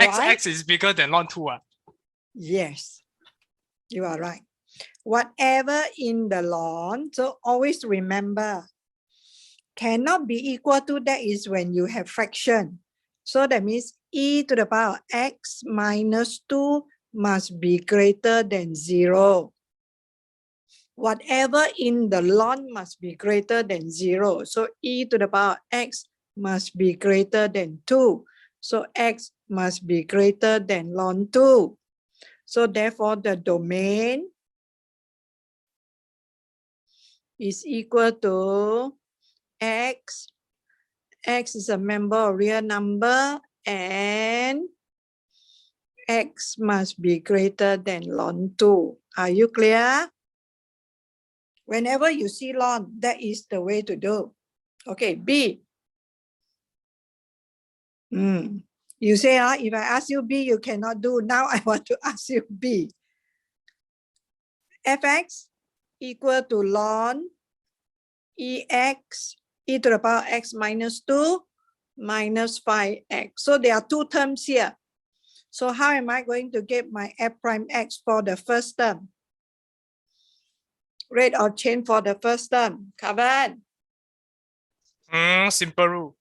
X is bigger than ln 2. Yes, you are right. Whatever in the ln, so always remember, cannot be equal to, that is when you have fraction. So that means e to the power of x minus 2 must be greater than 0. Whatever in the ln must be greater than 0. So e to the power of x must be greater than 2. So x must be greater than ln 2. So therefore the domain is equal to x. X is a member of real number and x must be greater than ln 2. Are you clear? Whenever you see ln, that is the way to do. Okay, B. You say, if I ask you B, you cannot do. Now I want to ask you B. Fx equal to ln ex e to the power x minus 2 minus 5x. So there are two terms here. So how am I going to get my f prime x for the first term? Rate of change for the first term. Kavan. Simple rule.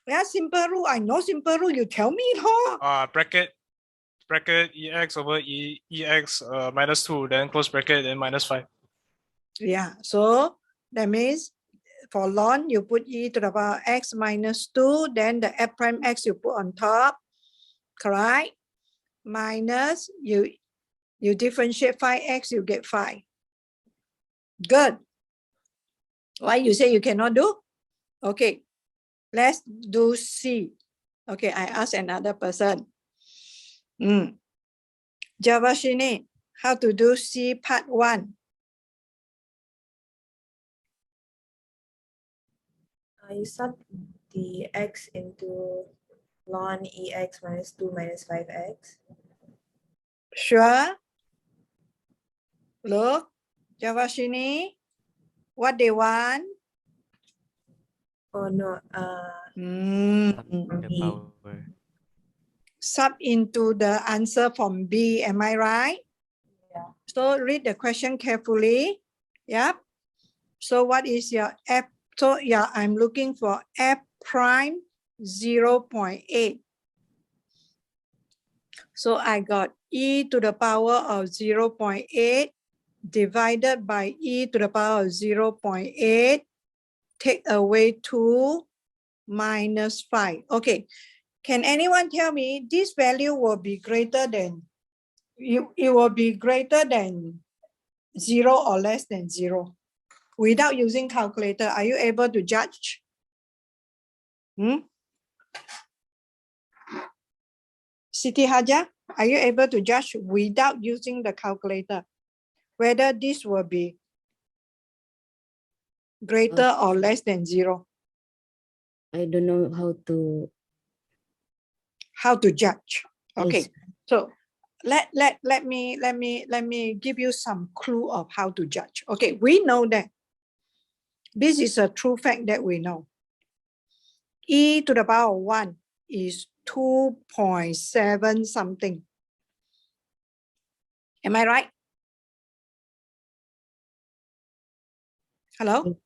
Yeah, simple rule. I know simple rule. You tell me, huh? Bracket ex over ex minus 2, then close bracket, then minus 5. Yeah, so that means for ln, you put e to the power x minus 2, then the f prime x you put on top, correct? Minus, you differentiate 5x, you get 5. Good. Why you say you cannot do? Okay, let's do C. Okay, I ask another person. Javashini, how to do C part 1? You sub the x into ln ex minus 2 minus 5x. Sure. Look, Javashini, what they want? Oh no, The B. power. Sub into the answer from B, am I right? Yeah. So read the question carefully. Yep. So what is your f? So yeah, I'm looking for f prime 0.8. So I got e to the power of 0.8 divided by e to the power of 0.8, take away 2 minus 5. Okay, can anyone tell me this value will be greater than, it will be greater than 0 or less than 0? Without using calculator, are you able to judge? Siti Haja, are you able to judge without using the calculator whether this will be greater or less than 0? I don't know How to judge? Okay, Yes. so let me give you some clue of how to judge. Okay, we know that this is a true fact that we know. E to the power of 1 is 2.7 something. Am I right? Hello?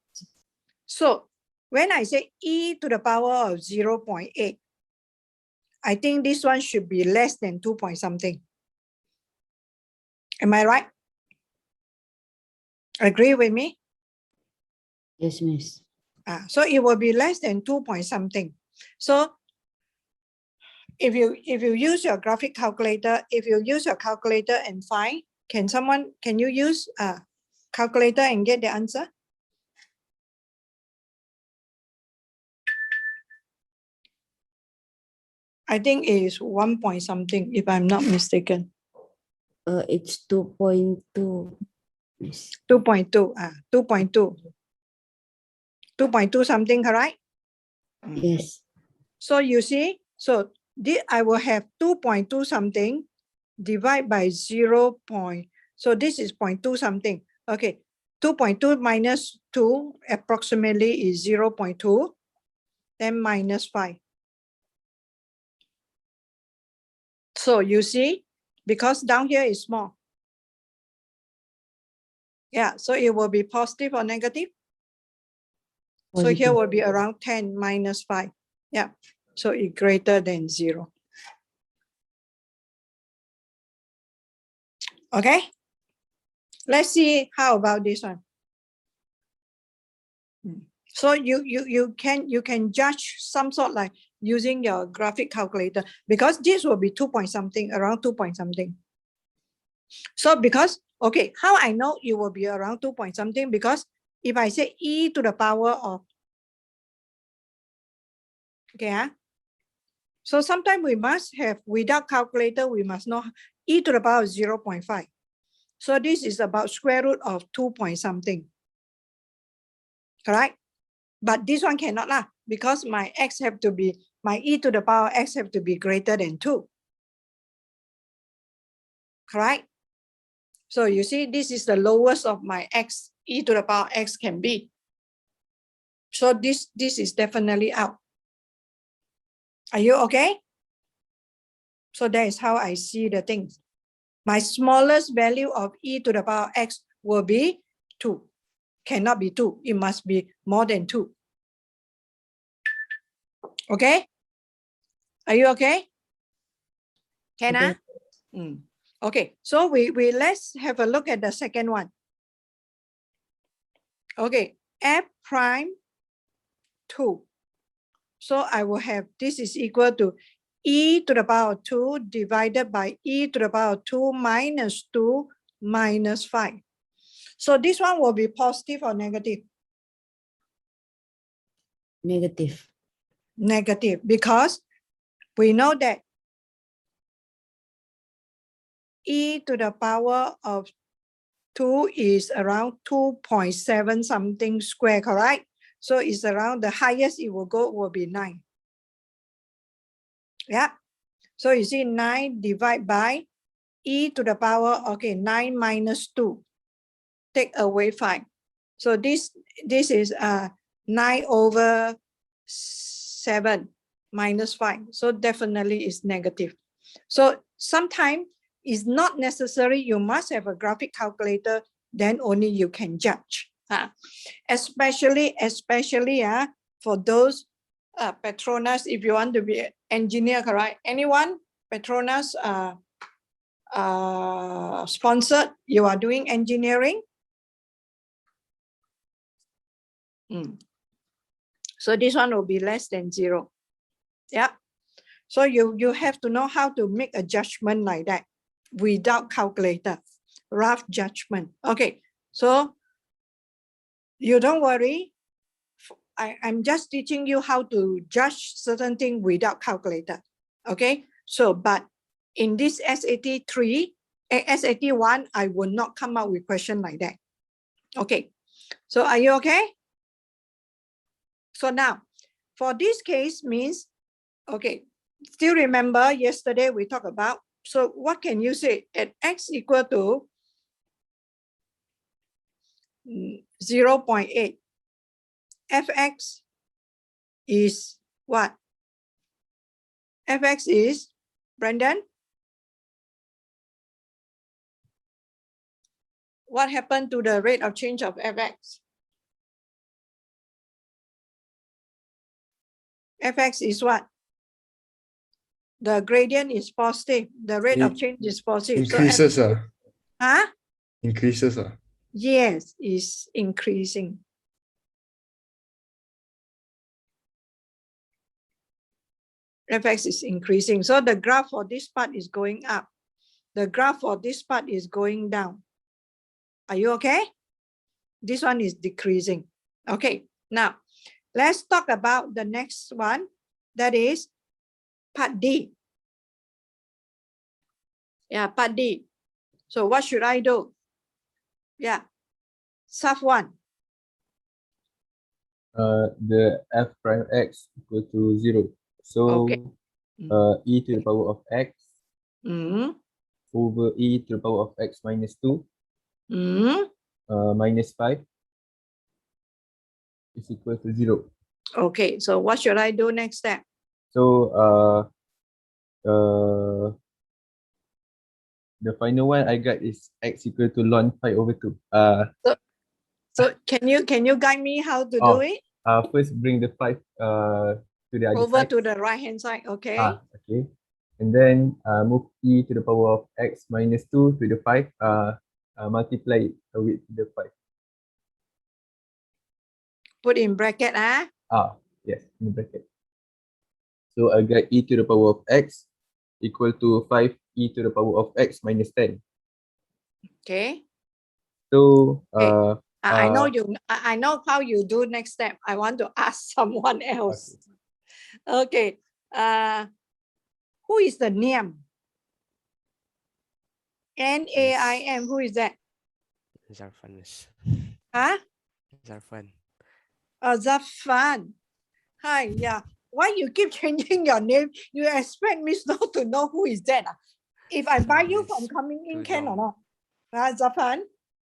So when I say e to the power of 0.8, I think this one should be less than 2 point something. Am I right? Agree with me? Yes, miss. So it will be less than 2 point something. So if you use your graphic calculator, if you use your calculator and find, can you use a calculator and get the answer? I think it is 1 point something, if I'm not mistaken. It's 2.2. Miss. 2.2. 2.2. 2.2 something, correct? Yes. So you see, so I will have 2.2 something divide by 0. So this is 0.2 something. Okay, 2.2 minus 2 approximately is 0.2, then minus 5. So you see, because down here is small. Yeah, so it will be positive or negative. So here Positive. will be around 10 minus 5. Yeah, so it greater than 0. Okay, let's see how about this one. So you can judge some sort like using your graphic calculator, because this will be 2 point something, around 2 point something. So because, okay, how I know it will be around 2 point something? Because if I say e to the power of, okay, so sometimes we must have, without calculator, we must know e to the power of 0.5. So this is about square root of 2 point something, correct? But this one cannot lah, because my x have to be, my e to the power x have to be greater than 2. Correct? So you see, this is the lowest of my x, e to the power x can be. So this is definitely out. Are you okay? So that is how I see the things. My smallest value of e to the power x will be 2. Cannot be 2. It must be more than 2. Okay? Are you okay? Can I? Okay. Okay, so we let's have a look at the second one. Okay, f prime 2. So I will have, this is equal to e to the power 2 divided by e to the power 2 minus 2 minus 5. So this one will be positive or negative? Negative. Negative, because we know that e to the power of 2 is around 2.7 something square, correct? So it's around, the highest it will go will be 9. Yeah. So you see 9 divided by e to the power, okay, 9 minus 2. Take away 5. So this is 9 over 7 minus 5. So definitely is negative. So sometimes it's not necessary you must have a graphic calculator, then only you can judge. Especially for those Petronas, if you want to be an engineer, correct? Anyone Petronas sponsored, you are doing engineering? So this one will be less than 0. Yeah. So you have to know how to make a judgment like that without calculator, rough judgment. Okay, so you don't worry. I'm just teaching you how to judge certain thing without calculator. Okay, so but in this SAT 3, SAT 1, I will not come up with question like that. Okay, so are you okay? So now, for this case means, okay, still remember yesterday we talked about, so what can you say? At x equal to 0.8, fx is what? Fx is, Brendan? What happened to the rate of change of fx? Fx is what? The gradient is positive. The rate of change is positive. Increases. Huh? Increases. Yes, is increasing. Fx is increasing. So the graph for this part is going up. The graph for this part is going down. Are you okay? This one is decreasing. Okay, now let's talk about the next one. That is part D. Yeah, part D. So what should I do? Yeah, Sub 1. The f prime x equal to 0. So Okay. e to the power of x over e to the power of x minus 2 minus 5 is equal to 0. Okay, so what should I do next step? So the final one I got is x equal to ln 5 over 2. So can you guide me how to do Oh. it? First bring the 5 to the other Over side. to the right hand side, okay? Okay. And then move e to the power of x minus 2 to the 5. Multiply it with the 5. Put in bracket, Yes, in bracket. So I got e to the power of x equal to 5 e to the power of x minus 10. okay? So Okay. I know I know how you do next step. I want to ask someone else. Okay. Who is the Niam? N-A-I-M. Who is that? Zarfan, miss. Huh? Zarfan. Zafan. Hi, yeah. Why you keep changing your name? You expect me not to know who is that? If I buy you from coming in, Too can or long. not? Zafan?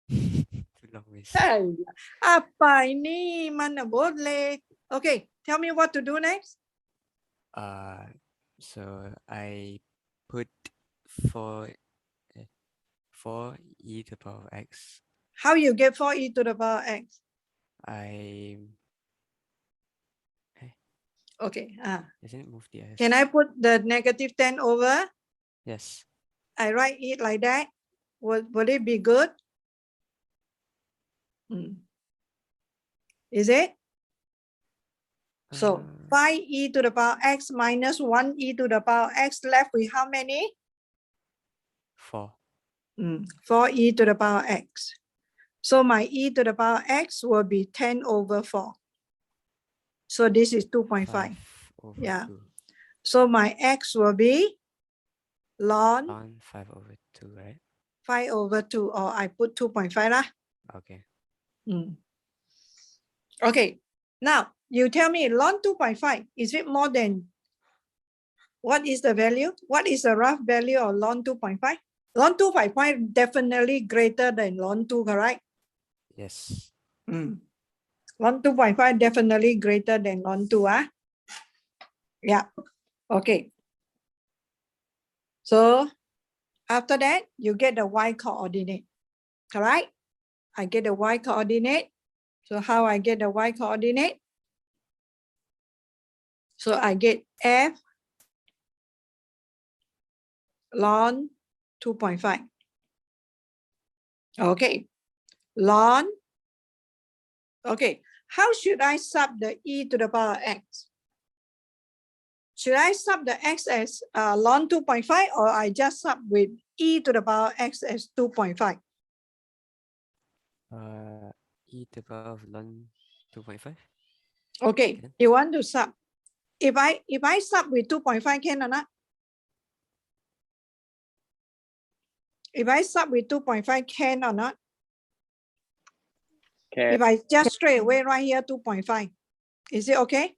Too long, miss. Hey, apa ini mana boleh? Okay, tell me what to do next. So I put 4 e to the power of x. How you get 4e to the power x? Okay. Isn't it move the s? Can I put the negative 10 over? Yes. I write it like that. Would it be good? Is it? So 5e to the power x minus 1e to the power x left with how many? 4. 4e to the power x. So my e to the power x will be 10 over 4. So this is 2.5. Yeah. 2. So my x will be ln 5 over 2, right? 5 over 2, or I put 2.5 lah. Okay. Okay. Now you tell me ln 2.5, is it more than, what is the value? What is the rough value of ln 2.5? Ln 2.5 definitely greater than ln 2, correct? Yes. Ln 2.5 definitely greater than ln 2, Yeah. Okay. So after that, you get the y coordinate, correct? I get the y coordinate. So how I get the y coordinate? So I get f ln 2.5. Okay. Ln. Okay. How should I sub the e to the power x? Should I sub the x as ln 2.5, or I just sub with e to the power x as 2.5? E to the power of ln 2.5. Okay, you want to sub. If I sub with 2.5, can or not? If I sub with 2.5, can or not? Can. If I just straight away right here 2.5, is it okay?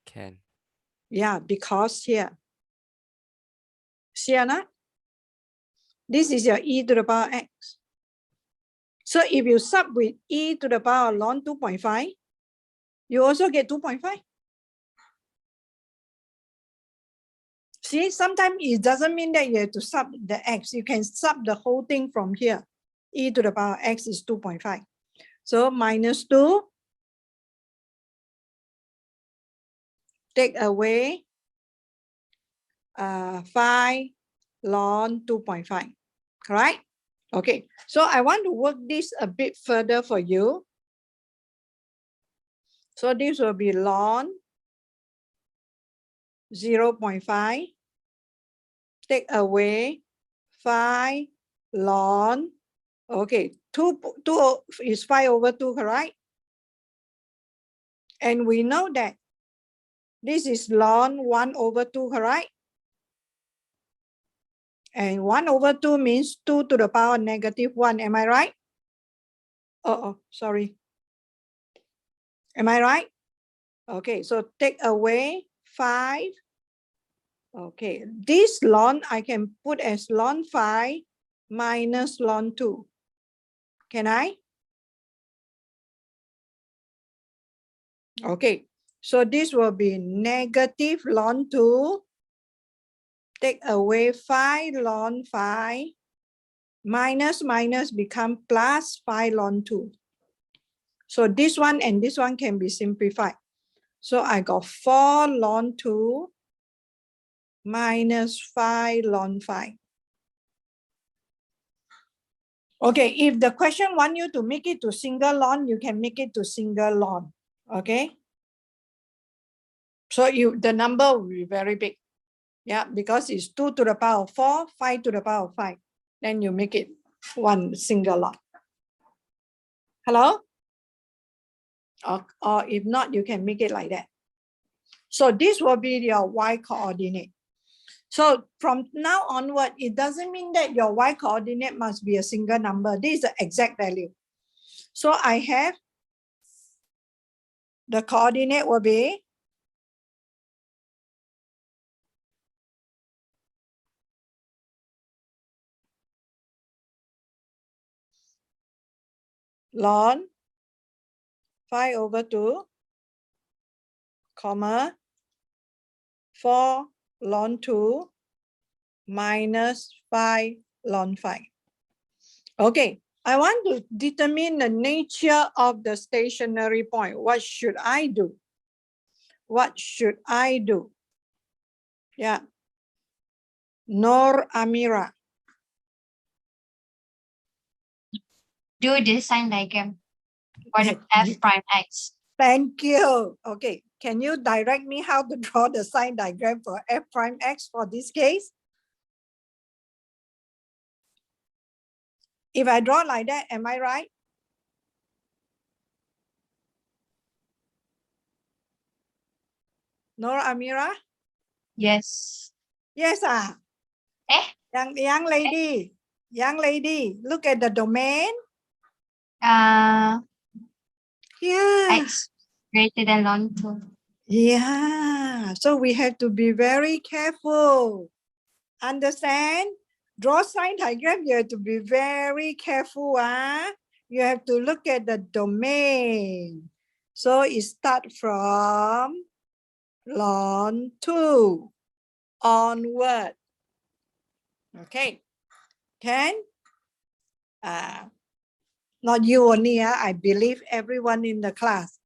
Can. Yeah, because here. See or not? This is your e to the power x. So if you sub with e to the power ln 2.5, you also get 2.5. See, sometimes it doesn't mean that you have to sub the x. You can sub the whole thing from here. E to the power x is 2.5. So minus 2. Take away 5 ln 2.5. Correct? Okay. So I want to work this a bit further for you. So this will be ln 0.5. Take away 5 ln. Okay, 2 is 5 over 2, correct? And we know that this is ln 1 over 2, correct? And 1 over 2 means 2 to the power negative 1. Am I right? Oh, sorry. Am I right? Okay, so take away 5. Okay, this ln I can put as ln 5 minus ln 2. Can I? Okay, so this will be negative ln 2 take away phi ln phi, minus minus become plus phi ln 2. So this one and this one can be simplified. So I got 4 ln 2 minus 5 ln 5. Okay, if the question want you to make it to single ln, you can make it to single ln. Okay. So the number will be very big. Yeah, because it's 2 to the power of 4, 5 to the power of 5. Then you make it one single ln. Hello? Or if not, you can make it like that. So this will be your y coordinate. So from now onward, it doesn't mean that your y coordinate must be a single number. This is the exact value. So I have the coordinate will be ln 5 over 2, comma, 4 ln 2 minus 5 ln 5. Okay, I want to determine the nature of the stationary point. What should I do? What should I do? Yeah. Nor Amira. Do the sign diagram for the f prime x. Thank you. Okay, can you direct me how to draw the sign diagram for f prime x for this case? If I draw like that, am I right? Nor Amira? Yes. Yes, young lady, look at the domain. Yeah. X greater than ln 2. Yeah, so we have to be very careful. Understand? Draw sign diagram, you have to be very careful. You have to look at the domain. So it starts from ln 2 onward. Okay, can? Not you only, I believe everyone in the class.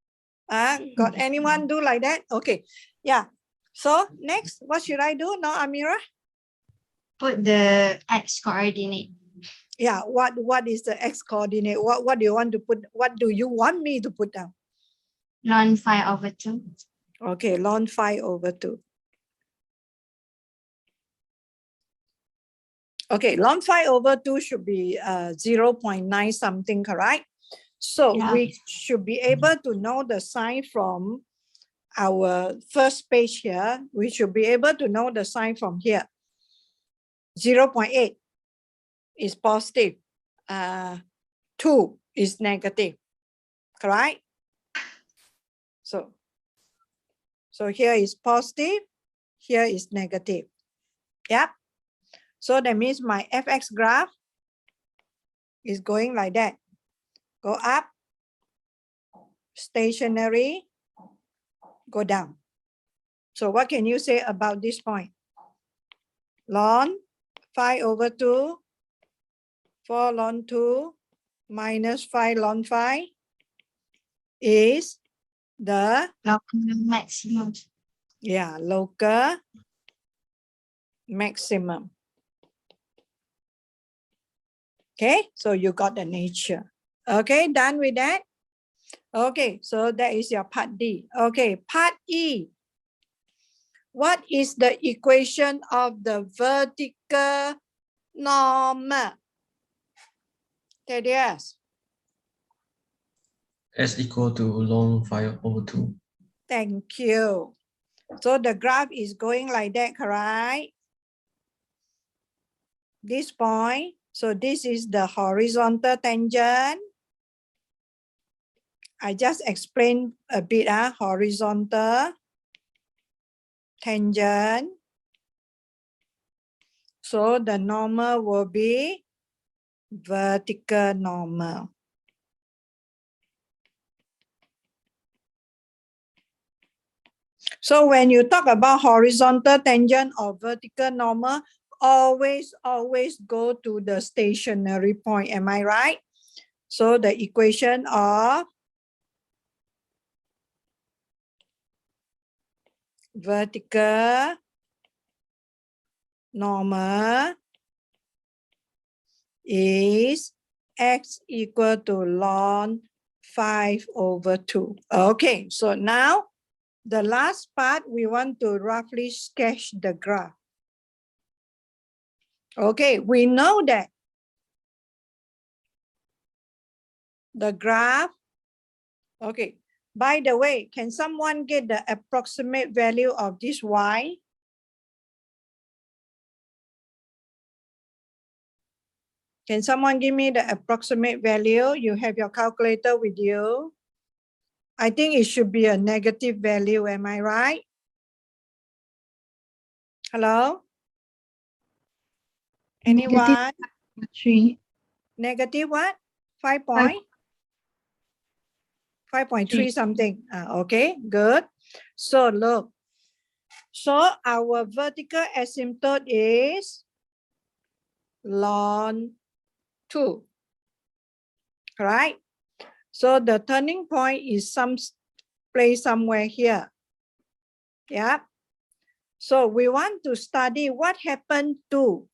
Got anyone do like that? Okay, yeah. So next, what should I do now, Amira? Put the x coordinate. Yeah, what is the x coordinate? What do you want to put? What do you want me to put down? Ln 5 over 2. Okay, ln 5 over 2. Okay, ln 5 over 2 should be 0.9 something, correct? So Yeah. we should be able to know the sign from our first page here. We should be able to know the sign from here. 0.8 is positive. 2 is negative, correct? So here is positive, here is negative. Yep. So that means my fx graph is going like that. Go up, stationary, go down. So what can you say about this point? Ln 5 over 2, 4 ln 2 minus 5 ln 5 is the Local maximum. local maximum. Okay, so you got the nature. Okay, done with that? Okay, so that is your part D. Okay, part E. What is the equation of the vertical norm? Thaddeus. S equal to ln 5 over 2. Thank you. So the graph is going like that, correct? This point. So this is the horizontal tangent. I just explained a bit, horizontal tangent. So the normal will be vertical normal. So when you talk about horizontal tangent or vertical normal, always go to the stationary point. Am I right? So the equation of vertical normal is x equal to ln 5/2. Okay, so now the last part, we want to roughly sketch the graph. Okay, we know that the graph, okay, by the way, can someone get the approximate value of this y? Can someone give me the approximate value? You have your calculator with you. I think it should be a negative value, am I right? Hello? Anyone? 3. Negative what? 5 point? 5.3 something. Okay, good. So look. So our vertical asymptote is ln 2. Right? So the turning point is some place somewhere here. Yeah. So we want to study what happened to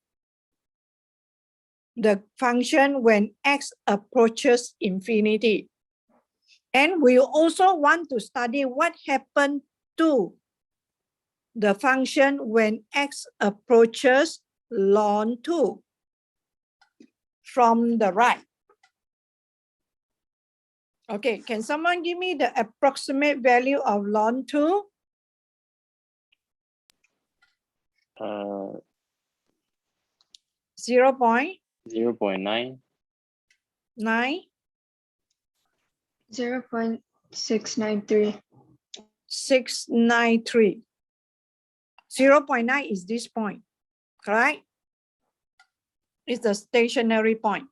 the function when x approaches infinity. And we also want to study what happened to the function when x approaches ln 2 from the right. Okay, can someone give me the approximate value of ln 2? 0.9. 0.693. 693. 0.9 is this point, correct? It's the stationary point.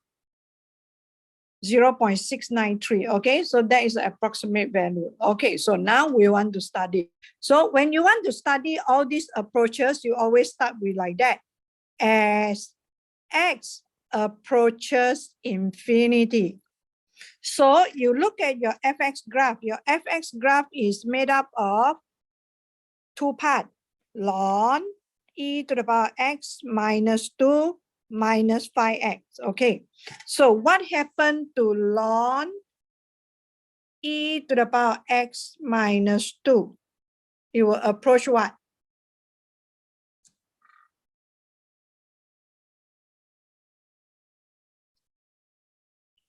0.693. Okay, so that is the approximate value. Okay, so now we want to study. So when you want to study all these approaches, you always start with like that. As x approaches infinity. So you look at your fx graph. Your fx graph is made up of two parts. Ln e to the power x minus 2 minus 5x. Okay, so what happened to ln e to the power x minus 2? It will approach what?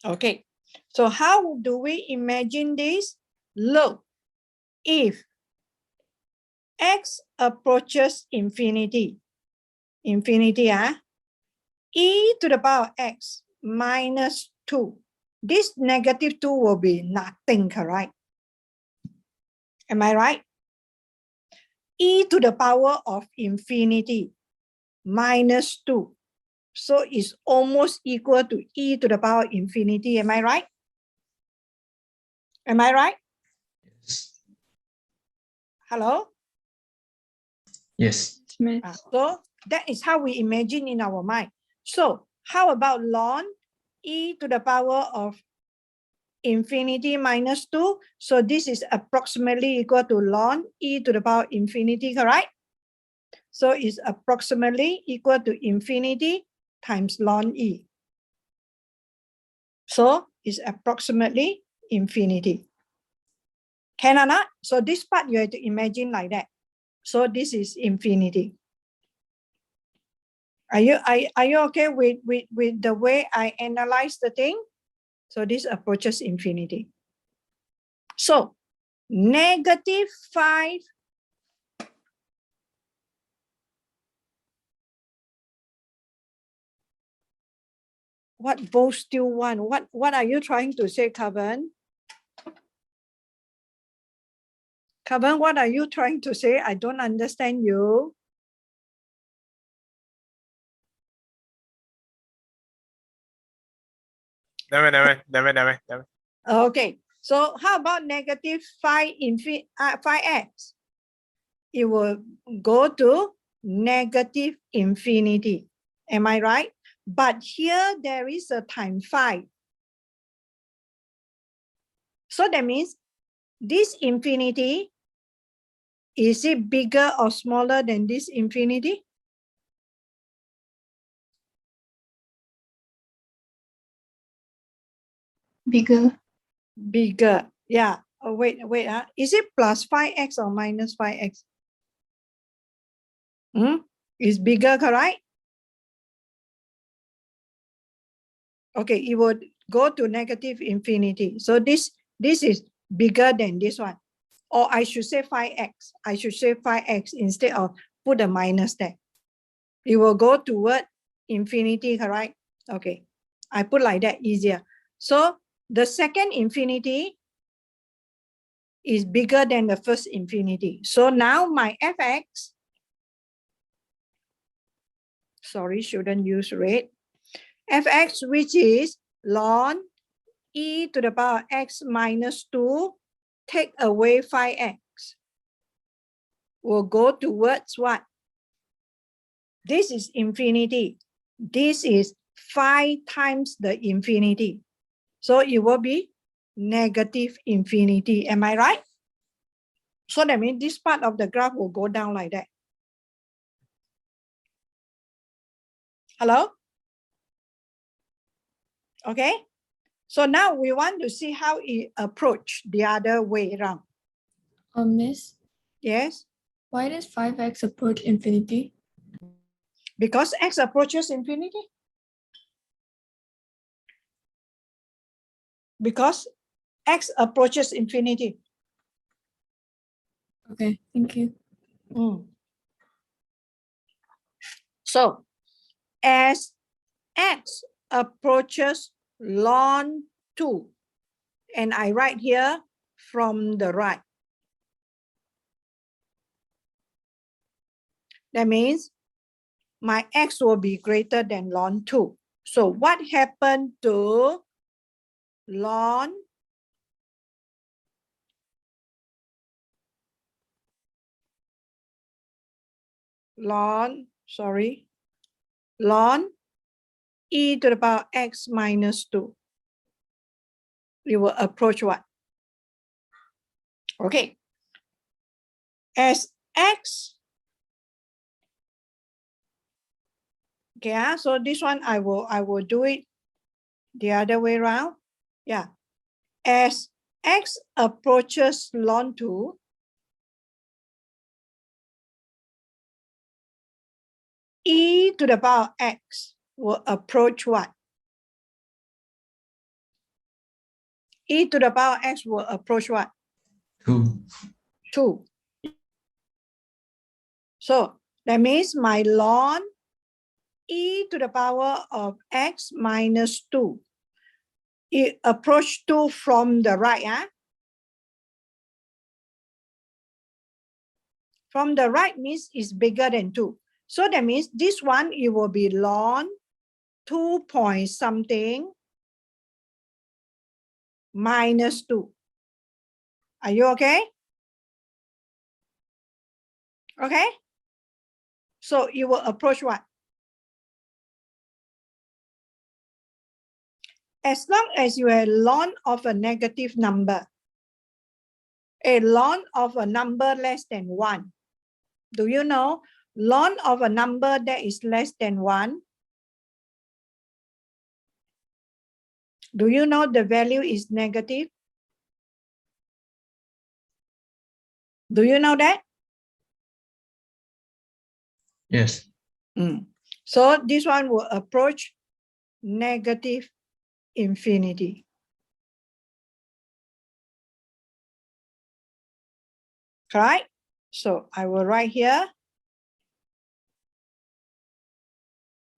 Okay, so how do we imagine this? Look, if x approaches infinity, e to the power x minus 2, this negative 2 will be nothing, correct? Am I right? E to the power of infinity minus 2. So it's almost equal to e to the power infinity. Am I right? Am I right? Yes. Hello? Yes. So that is how we imagine in our mind. So how about ln e to the power of infinity minus 2? So this is approximately equal to ln e to the power infinity, correct? So it's approximately equal to infinity times ln e. So it's approximately infinity. Can or not? So this part you have to imagine like that. So this is infinity. Are you okay with the way I analyze the thing? So this approaches infinity. So negative 5 . What both still want? What are you trying to say, Kavan? Kavan, what are you trying to say? I don't understand you. Never. Okay, so how about negative 5 5x? it will go to negative infinity. Am I right? But here there is a time 5. So that means this infinity, is it bigger or smaller than this infinity? Bigger. Bigger. Yeah. Oh, wait. Is it plus 5x or minus 5x? Is bigger, correct? Okay, it would go to negative infinity. So this is bigger than this one. Or I should say 5x. I should say 5x instead of put a minus there. It will go toward infinity, correct? Okay, I put like that, easier. So the second infinity is bigger than the first infinity. So now my fx, sorry, shouldn't use red. Fx, which is ln e to the power x minus 2, take away 5x, will go towards what? This is infinity. This is 5 times the infinity. So it will be negative infinity. Am I right? So that means this part of the graph will go down like that. Hello? Okay. So now we want to see how it approach the other way around. Miss, Yes, why does 5x approach infinity? because x approaches infinity. Because x approaches infinity. Okay, thank you. So as x approaches ln 2, and I write here from the right. That means my x will be greater than ln 2. So what happened to ln ln e to the power x minus 2? We will approach what? Okay. As x, okay, so this one I will do it the other way around. Yeah. As x approaches ln 2, e to the power x will approach what? E to the power x will approach what? 2. 2. So that means my ln e to the power of x minus 2, it approach 2 from the right. From the right means it's bigger than 2. So that means this one, it will be ln 2 point something minus 2. Are you okay? Okay. So you will approach what? As long as you have ln of a negative number, a ln of a number less than 1. Do you know ln of a number that is less than 1? Do you know the value is negative? Do you know that? Yes. So this one will approach negative infinity. Right? So I will write here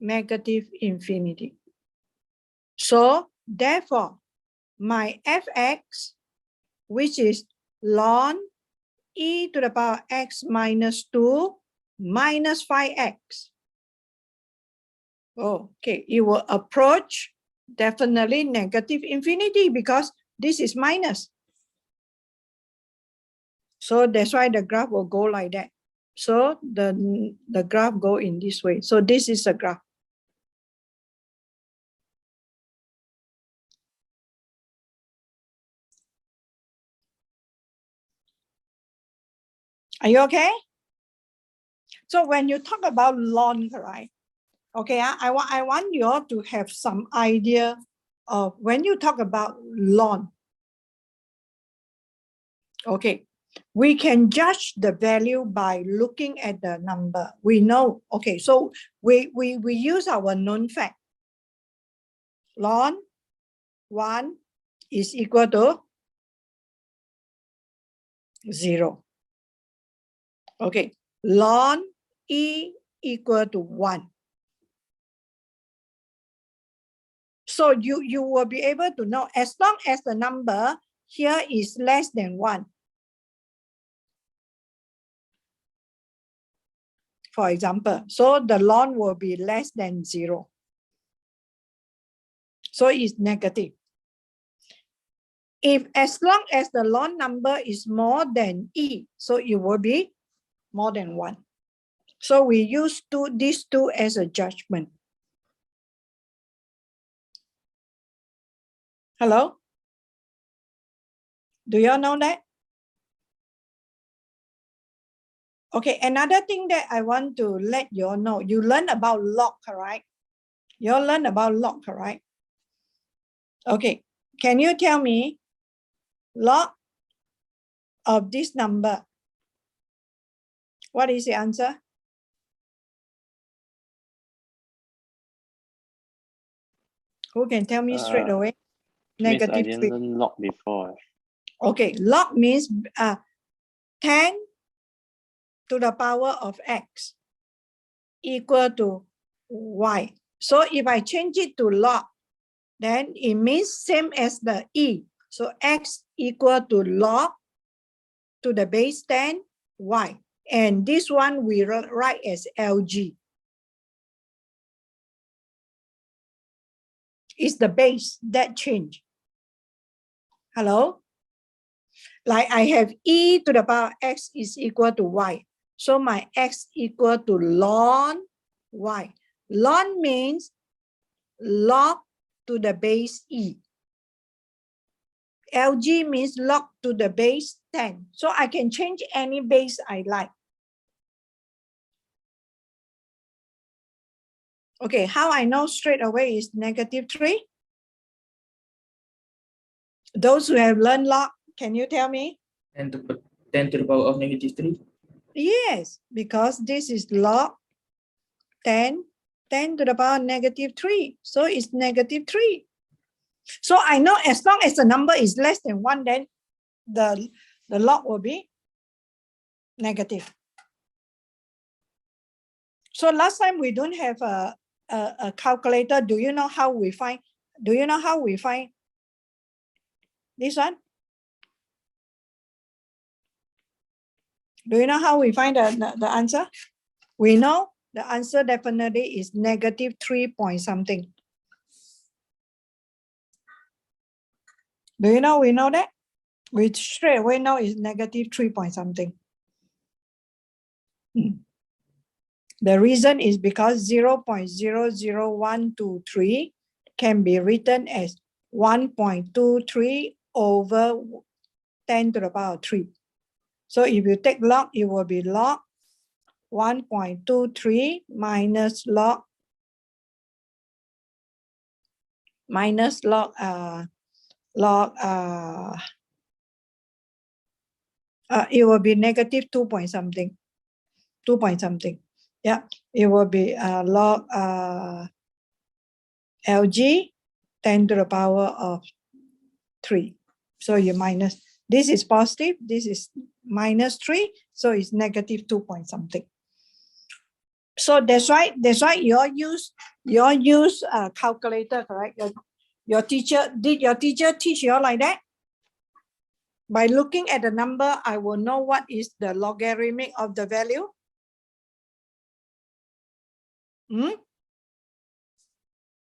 negative infinity. So therefore, my fx, which is ln e to the power x minus 2 minus 5x. Okay, it will approach definitely negative infinity because this is minus. So that's why the graph will go like that. So the graph go in this way. So this is a graph. Are you okay? So when you talk about ln, right? Okay, I want you all to have some idea of when you talk about ln. Okay, we can judge the value by looking at the number. We know, okay, so we use our known fact. Ln 1 is equal to 0. Okay, ln e equal to 1. So you will be able to know as long as the number here is less than 1. For example, so the ln will be less than 0. So it's negative. If as long as the ln number is more than e, so it will be more than 1. So we use these two as a judgment. Hello? Do you all know that? Okay, another thing that I want to let you all know, you learn about log, correct? You all learn about log, correct? Okay, can you tell me log of this number? What is the answer? Who can tell me straight away? Miss, I Negative didn't 3. learn log before. Okay, log means 10 to the power of x equal to y. So if I change it to log, then it means same as the e. So x equal to log to the base 10 y. And this one we write as LG. It's the base that change. Hello? Like I have e to the power x is equal to y. So my x equal to ln y. Ln means log to the base e. LG means log to the base 10. So I can change any base I like. Okay, how I know straight away is negative 3? Those who have learned log, can you tell me? 10 to the power of negative 3. Yes, because this is log 10 to the power negative 3. So it's negative 3. So I know as long as the number is less than 1, then the log will be negative. So last time we don't have a calculator. Do you know how we find? Do you know how we find this one? Do you know how we find the answer? We know the answer definitely is negative 3 point something. Do you know we know that? We straight away know is negative 3 point something. The reason is because 0.00123 can be written as 1.23 over 10 to the power 3. So if you take log, it will be log 1.23 minus log it will be negative 2 point something. 2 point something. Yeah, it will be log LG 10 to the power of 3. So you minus, this is positive, this is minus 3, so it's negative 2 point something. So that's why you all use calculator, correct? Your teacher, did your teacher teach you all like that? By looking at the number, I will know what is the logarithmic of the value.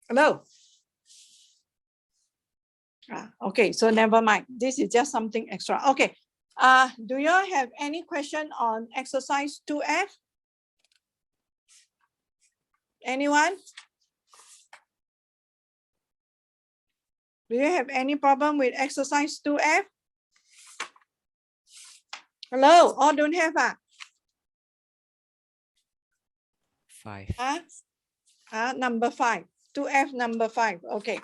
Hello? Okay, so never mind. This is just something extra. Okay, Do you all have any question on exercise 2F? Anyone? Do you have any problem with exercise 2F? Hello, all don't have 5. Number 5, 2F number 5, okay.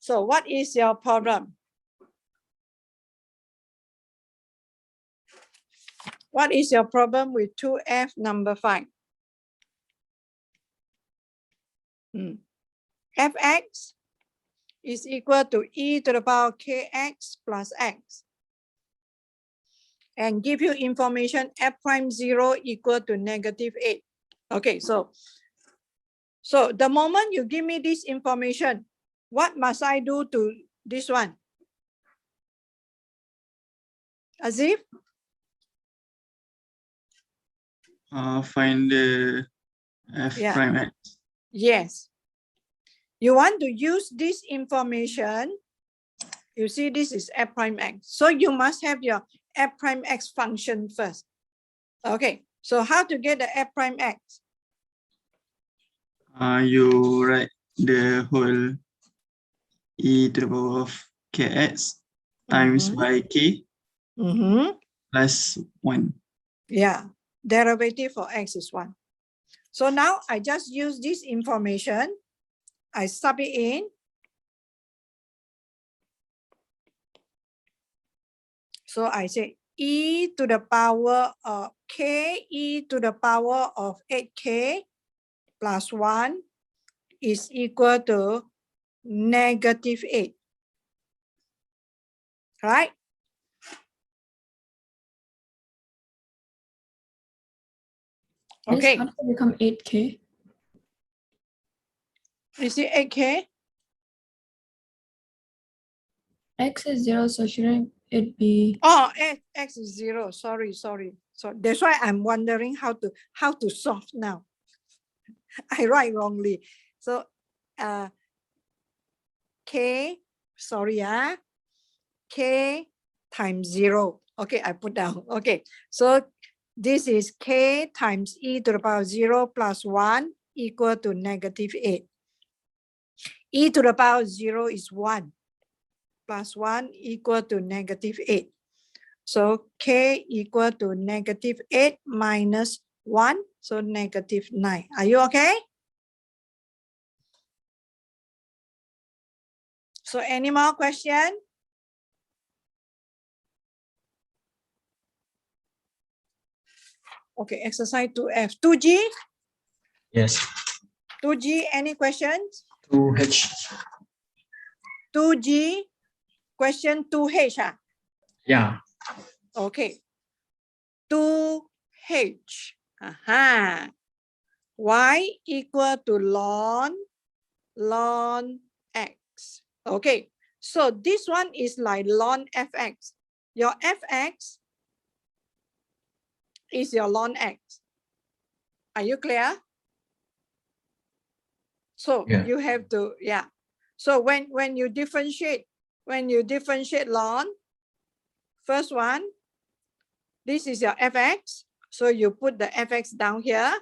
So what is your problem? What is your problem with 2F number 5? Fx is equal to e to the power kx plus x. And give you information f prime 0 equal to -8. Okay, so the moment you give me this information, what must I do to this one? Azif? Find the f Yeah. prime x. Yes. You want to use this information. You see, this is f prime x. So you must have your f prime x function first. Okay, so how to get the f prime x? You write the whole e to the power of kx times by k plus 1. Yeah, derivative for x is 1. So now I just use this information. I sub it in. So I say e to the power of k e to the power of 8k plus 1 is equal to -8. Right? Miss, Okay. how does it become 8K? Is it 8k? X is 0, so shouldn't it be? Oh, x is 0. Sorry. So that's why I'm wondering how to solve now. I write wrongly. So k, sorry, k times 0. Okay, I put down. Okay, so this is k times e to the power 0 plus 1 equal to -8. E to the power 0 is 1 plus 1 equal to -8. So k equal to -8 minus 1, so -9. Are you okay? So any more question? Okay, exercise 2F. 2G? Yes. 2G, any questions? 2H. 2G, question 2H. Yeah. Okay. 2H. Y equal to ln x. Okay. So this one is like ln fx. Your fx is your ln x. Are you clear? So Yeah. you have to, yeah. So when you differentiate ln, first one, this is your fx. So you put the fx down here.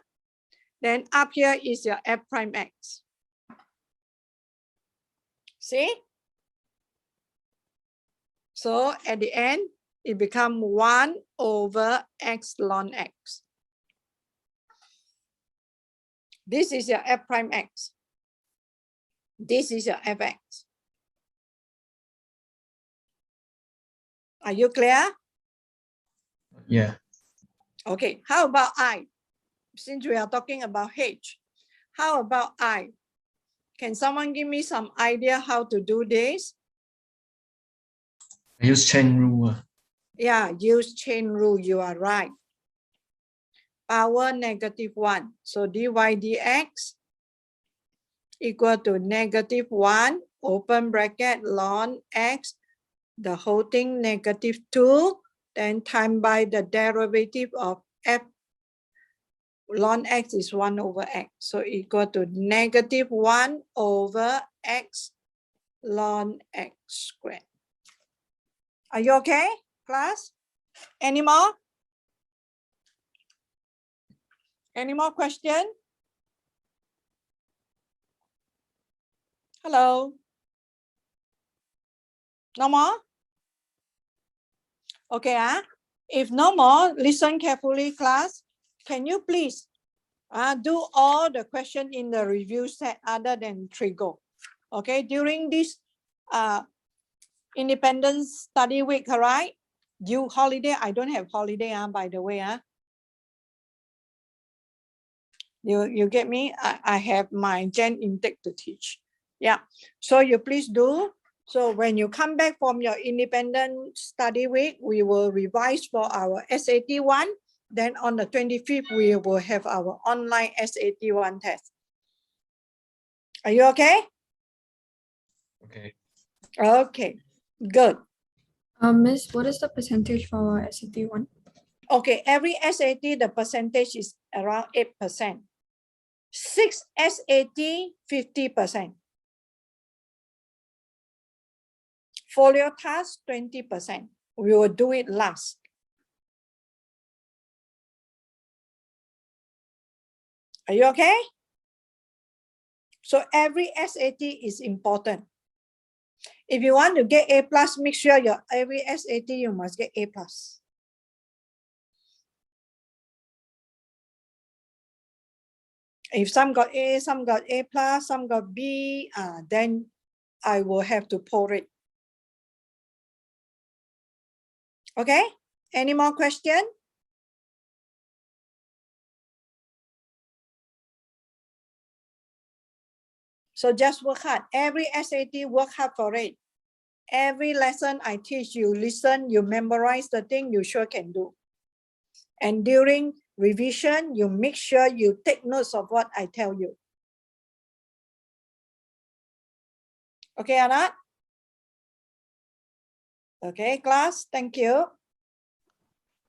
Then up here is your f prime x. See? So at the end, it becomes 1 over x ln x. This is your f prime x. This is your fx. Are you clear? Yeah. Okay, how about I? Since we are talking about h, how about I? Can someone give me some idea how to do this? I use chain rule. Yeah, use chain rule, you are right. Power -1. So dy dx equal to -1, open bracket, ln x, the whole thing -2, then time by the derivative of f ln x is 1 over x. So equal to -1 over x ln x squared. Are you okay, class? Any more? Any more question? Hello? No more? Okay, if no more, listen carefully, class. Can you please do all the question in the review set other than Trigo? Okay, during this Independence Study Week, all right? You holiday, I don't have holiday, by the way. You get me? I have my Gen intake to teach. Yeah, so you please do. So when you come back from your Independent Study Week, we will revise for our SAT 1. Then on the 25th, we will have our online SAT 1 test. Are you okay? Okay. Okay, good. Miss, what is the percentage for SAT 1? Okay, every SAT, the percentage is around 8%. 6 SAT, 50%. Folio task, 20%. We will do it last. Are you okay? So every SAT is important. If you want to get A+, make sure your every SAT you must get A+. If some got A, some got A+, some got B, then I will have to pull it. Okay, any more question? So just work hard. Every SAT, work hard for it. Every lesson I teach you, listen, you memorize the thing, you sure can do. And during revision, you make sure you take notes of what I tell you. Okay, Anat? Okay, class, thank you.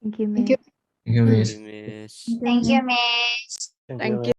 Thank you, Miss. Thank you, Miss. Miss. Thank you, Miss. Thank you.